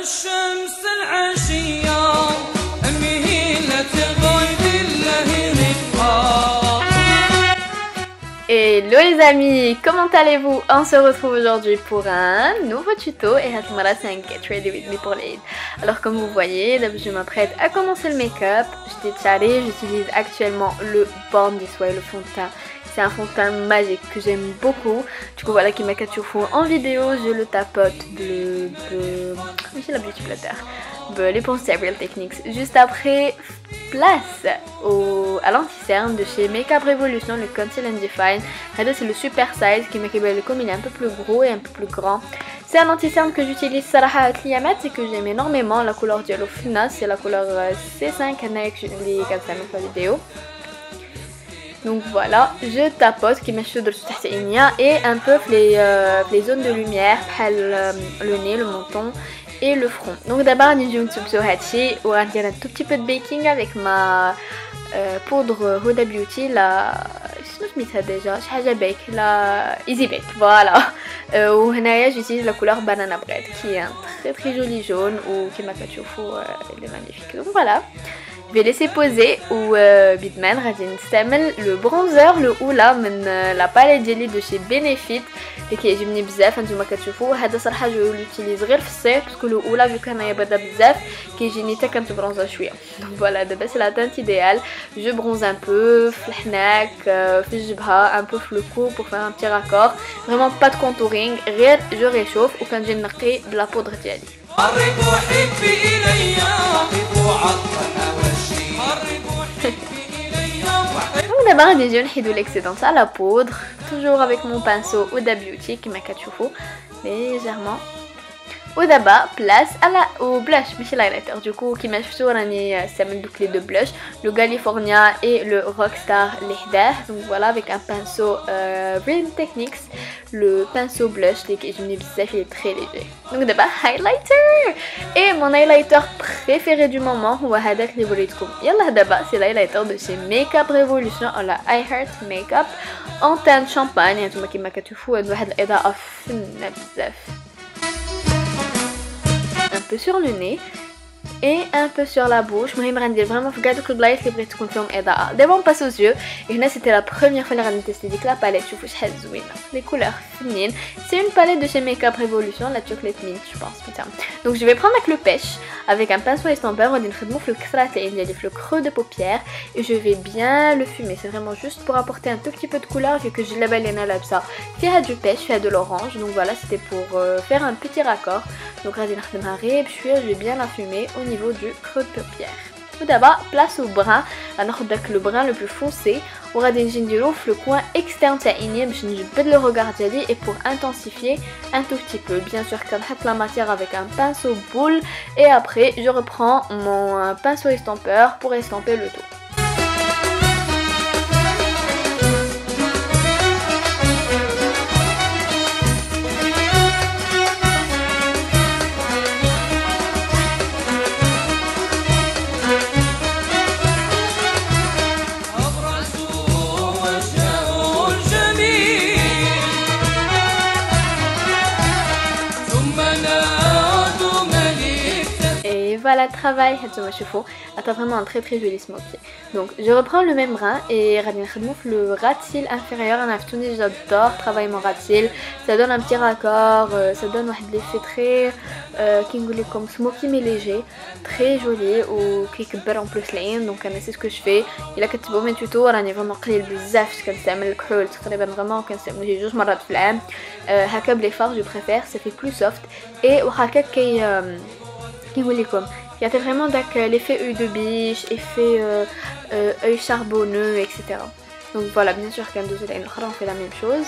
الشمس العشية مهيلة غيب الله رفقا. Hello les amis, comment allez-vous? On se retrouve aujourd'hui pour un nouveau tuto et Hatmara c'est un Get Ready With Me pour l'Eid. Alors comme vous voyez, d'abord je m'apprête à commencer le make-up. J'étais chalée, j'utilise actuellement le Bondi Sway, le fond de teint. C'est un fond de teint magique que j'aime beaucoup. Du coup voilà qui m'a catchouffou en vidéo, je le tapote de j'ai la beauty platter. L'éponge Real Techniques. Juste après, place à l'anti-cerne de chez Makeup Revolution, le Conceal and Define. C'est le super size qui m'a comme il est un peu plus gros et un peu plus grand. C'est un anti-cerne que j'utilise Saraha Atliyamat et que j'aime énormément. La couleur Diallo Fina, c'est la couleur C5 avec les 4 la vidéo. Donc voilà, je tapote qui m'achète de et un peu les zones de lumière, le nez, le menton et le front. Donc d'abord on va faire un tout petit peu de baking avec ma poudre Huda Beauty, la Easy Bake, voilà. J'utilise la couleur Banana Bread qui est un très joli jaune ou qui m'a fait il est magnifique. Donc voilà. Je vais laisser poser ou Bitman le bronzer, le Oula de la palette jelly de chez Benefit et qui est génial bzaf. Antouma كتشوفوا هذا صراحة je l'utilise غير في الصيف parce que le Oula vu qu'il y a بدا بزاف كيجيني حتى كنتبرونزا شوية. Donc voilà, d'abord c'est la teinte idéale. Je bronze un peu في الحناك في الجبهة, un peu في le cou pour faire un petit raccord. Vraiment pas de contouring, غير je réchauffe وكنجي نقي بلا poudre ديالي. Donc d'abord les yeux نحيدو l'excédent à la poudre, toujours avec mon pinceau Huda Beauty qui m'a catchoufou légèrement. ودابا place au blush ماشي l'highlighter du coup كيما شفتوا راني استعملت دوك les deux blushs, le California et le Rockstar اللي حداه. Donc voilà avec un pinceau Real Techniques, le pinceau blush اللي كيعجبني بزاف, il est très léger. Donc d'abord highlighter et mon highlighter préféré du moment هو هذاك اللي وريتكم. يلا دابا c'est l'highlighter de chez Makeup Revolution ولا I Heart Makeup en teinte champagne. نتوما كيما كتشوفوا هاد واحد الاضاءه فنه بزاف. Un peu sur le nez et un peu sur la bouche. مهم غندير vraiment في كاع دوك البلايص اللي بغيت تكون فيهم اضاءه. D'abord on passe aux yeux et هنا c'était la première fois اللي غادي نتيستي ديك لا باليت. شوفوا شحال زوينه, les couleurs فنين. C'est une palette de chez Makeup Revolution, la chocolate mint je pense putain. Donc je vais prendre avec le pêche avec un pinceau estompeur غادي نخدمو في الكسرات ديالي في le creux de paupière et je vais bien le fumer. C'est vraiment juste pour apporter un tout petit peu de couleur vu que j'ai la balena لابسه فيها du pêche, فيها de l'orange. Donc voilà, c'était pour faire un petit raccord. Donc غادي نخدمها غير بشويه, je vais bien la fumer au niveau du creux de paupière. Tout d'abord, place au brun. غناخد داك le brun le plus foncé وغادي نجي نديرو في le coin externe تاع عيني باش نجبد le regard ديالي et pour intensifier un tout petit peu. Bien sûr كنحط la matière avec un pinceau boule et après je reprends mon pinceau estompeur pour estomper le tout. Voilà le travail, t'as vraiment un très joli smoky. Donc je reprends le même brin et le ras de cils inférieur. J'adore travailler mon ras de cils, ça donne un petit raccord, ça donne l'effet très comme smoky mais léger, très joli ou qui كبر en plus l'in. Donc c'est ce que je fais. Il a كتبوا mes tutos راني vraiment قليل بزاف كنستعمل الكحول تقريبا vraiment كنستعمل جوج مرات في العام. هكا بلي فار je préfère, ça fait plus soft et وهكا il y a vraiment l'effet œil de biche, effet œil charbonneux, etc. Donc voilà, bien sûr qu'un deuxième on fait la même chose.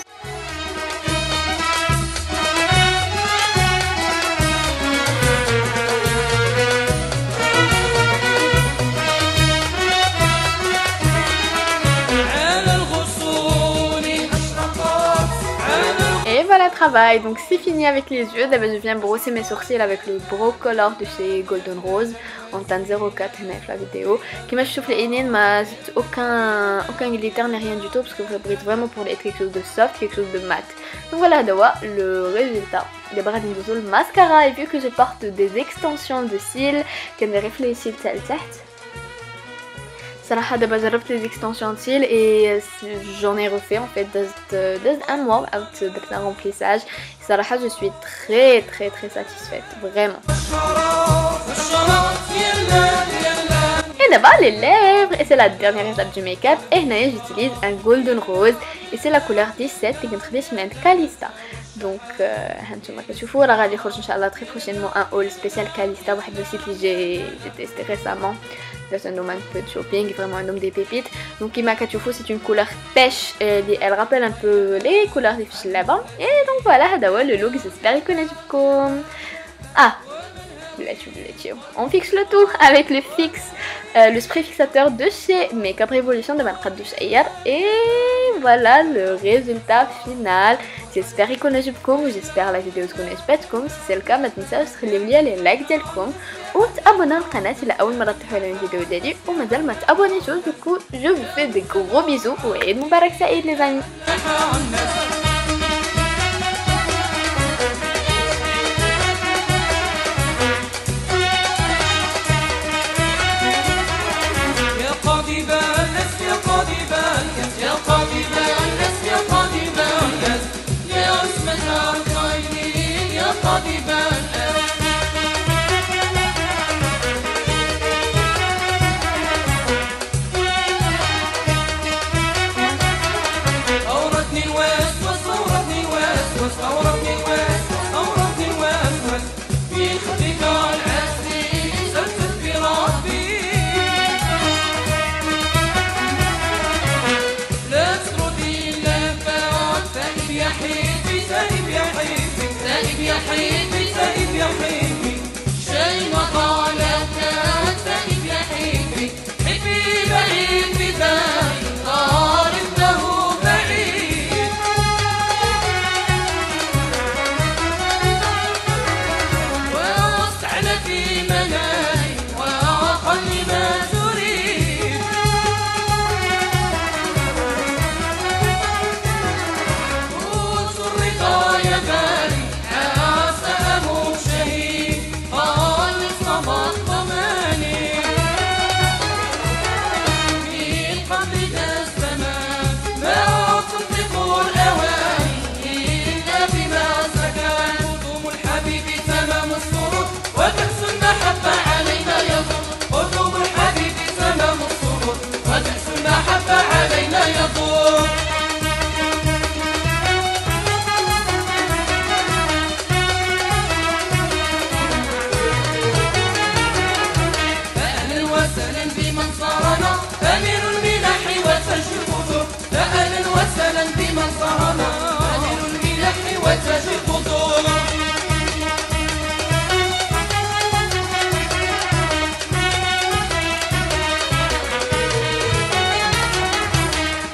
Voilà le travail, donc c'est fini avec les yeux. D'abord je viens brosser mes sourcils avec le Brow Color de chez Golden Rose en teinte 04 هنا في la vidéo. كيما شفتوا في العينين ما زدت aucun glitter ni rien du tout parce que vous faites vraiment pour être quelque chose de soft, quelque chose de mat. Donc voilà هذا هو le résultat. دابا غادي ندوزو الماسكارا. et vu que je porte des extensions de cils كنضيف لي cils تاع لتحت. صراحه دابا جربت لي extensions de cils et j'en ai refait en fait داز un mois عاودت درت un remplissage. صراحه je suis très satisfaite vraiment. Et d'abord les lèvres, et c'est la dernière étape du make-up. Et là j'utilise un golden rose et c'est la couleur 17 اللي كنخدمش من عند كاليستا. دونك هانتوما كتشوفوا راه غادي يخرج ان شاء الله تري بروشينمون ان اول سبيسيال كاليستا، واحد لو سيت اللي جي تيستي ريسامون. درت عندهم ان بو دو شوبينغ، فريمون عندهم دي بيبيت. دونك كيما كتشوفوا سي اون كولور بيش اللي elle rappelle un peu les couleurs اللي في الشلابه. et donc voilà هذا هو لو لوك. j'espère يكون عجبكم. On fixe le tout avec le fixe, le spray fixateur de chez Makeup Revolution de Malqadouch Ayer. Et voilà le résultat final. J'espère qu'il connaît comme, j'espère la vidéo تكون عجبتكم. Si c'est le cas ما تنساوش تخليو لي لي لايك ديالكم وتابوناو للقناه الا اول مره تروحوا على الفيديو ديالي ومازال ما تابونيتوش. دوكو جو vous fais des gros bisous وعيد مبارك سعيد les amis.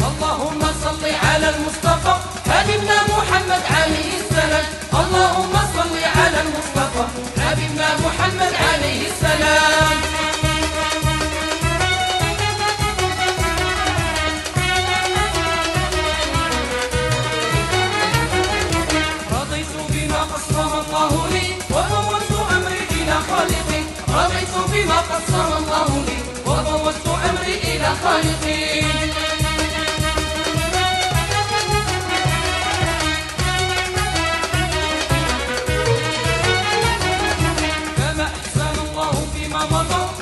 اللهم صل على المصطفى حبيبنا محمد عليه السلام. اللهم صل على المصطفى حبيبنا محمد عليه السلام. رضيت بما قسم الله لي وفوضت امري الى خالقي. رضيت بما قسم الله لي وفوضت امري الى خالقي.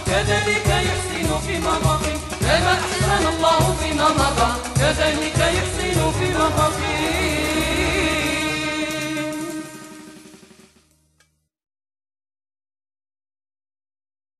كذلك يحسن فيما مضى. كما أحسن الله فيما مضى كذلك يحسن فيما مضى.